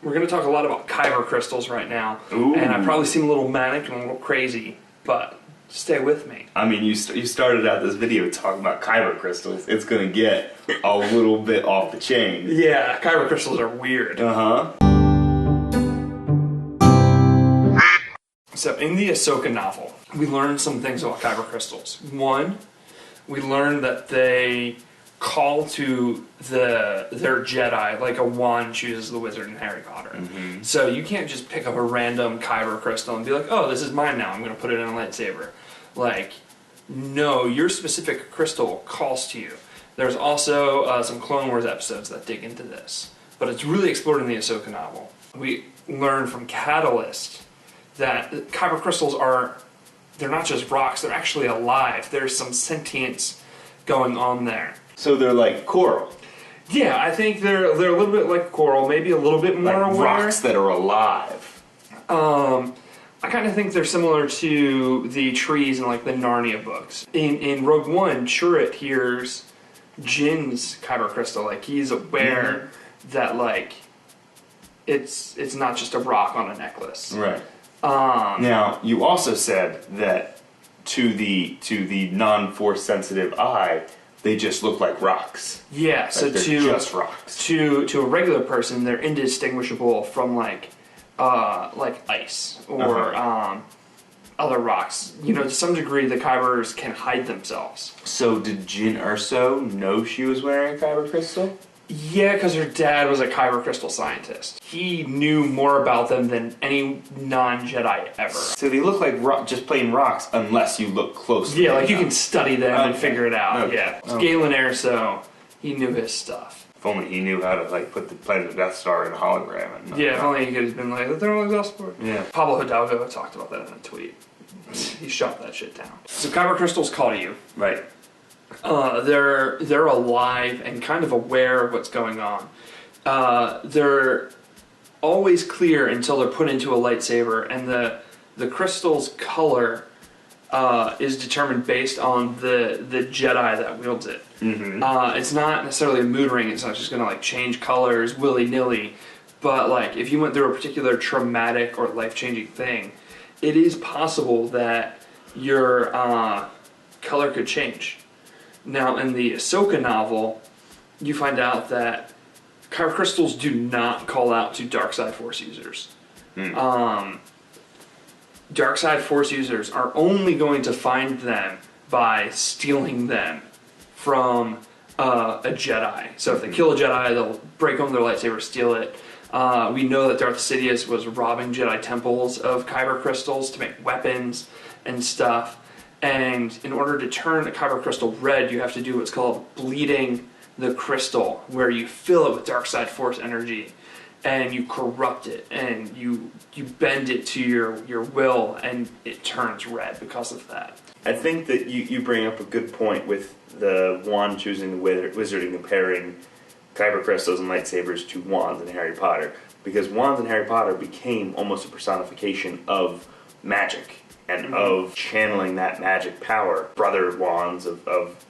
We're going to talk a lot about Kyber crystals right now. Ooh. And I probably seem a little manic and a little crazy, but stay with me. I mean, you started out this video talking about Kyber crystals. It's going to get a little bit off the chain. Yeah, Kyber crystals are weird. Uh-huh. So in the Ahsoka novel, we learned some things about Kyber crystals. One, we learned that they call to their Jedi like a wand chooses the wizard in Harry Potter. Mm-hmm. So you can't just pick up a random Kyber crystal and be like, oh, this is mine now, I'm going to put it in a lightsaber. Like, no, your specific crystal calls to you. There's also some Clone Wars episodes that dig into this, but it's really explored in the Ahsoka novel. We learned from Catalyst that Kyber crystals they're not just rocks, they're actually alive. There's some sentience going on there. So they're like coral. Yeah, I think they're a little bit like coral, maybe a little bit more like aware. Rocks that are alive. I kind of think they're similar to the trees in like the Narnia books. In Rogue One, Chirrut hears Jin's Kyber crystal. Like he's aware that like it's not just a rock on a necklace. Right. Now you also said that to the non-force sensitive eye, they just look like rocks. Yeah. Like so they're just rocks. To a regular person, they're indistinguishable from like ice or other rocks. You know, to some degree, the Kybers can hide themselves. So did Jyn Erso know she was wearing a Kyber crystal? Yeah, because her dad was a Kyber crystal scientist. He knew more about them than any non-Jedi ever. So they look like just plain rocks unless you look closely. Yeah, like you can study them and figure it out. Okay. Yeah, Galen Erso, he knew his stuff. If only he knew how to like put the planet of Death Star in a hologram. And Yeah, if only he could have been like, the thermal exhaust port. Yeah. Pablo Hidalgo talked about that in a tweet. He shot that shit down. So Kyber crystals call to you. Right. They're alive and kind of aware of what's going on. They're always clear until they're put into a lightsaber, and the crystal's color is determined based on the Jedi that wields it. Mm-hmm. It's not necessarily a mood ring. It's not just gonna like change colors willy-nilly. But like if you went through a particular traumatic or life-changing thing, it is possible that your color could change. Now, in the Ahsoka novel, you find out that Kyber crystals do not call out to dark side Force users. Dark side Force users are only going to find them by stealing them from a Jedi. So if they kill a Jedi, they'll break open their lightsaber, steal it. We know that Darth Sidious was robbing Jedi temples of Kyber crystals to make weapons and stuff. And in order to turn a Kyber crystal red, you have to do what's called bleeding the crystal, where you fill it with dark side Force energy, and you corrupt it, and you bend it to your will, and it turns red because of that. I think that you bring up a good point with the wand choosing the wizard and comparing Kyber crystals and lightsabers to wands in Harry Potter, because wands in Harry Potter became almost a personification of magic. And of channeling that magic power. Brother wands of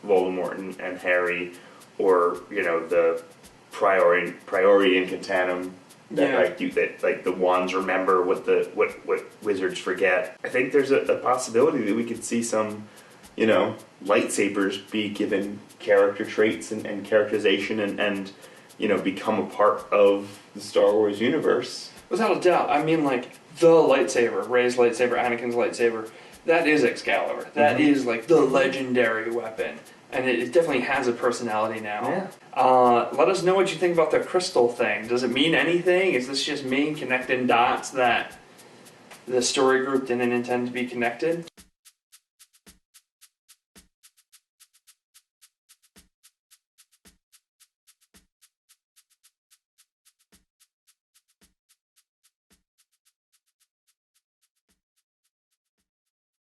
Voldemort and Harry, or the priori incantatem that that the wands remember what wizards forget. I think there's a possibility that we could see some lightsabers be given character traits and characterization and become a part of the Star Wars universe. Without a doubt. I mean, like, the lightsaber, Rey's lightsaber, Anakin's lightsaber, that is Excalibur. That is, like, the legendary weapon. And it definitely has a personality now. Yeah. Let us know what you think about the crystal thing. Does it mean anything? Is this just me connecting dots that the story group didn't intend to be connected?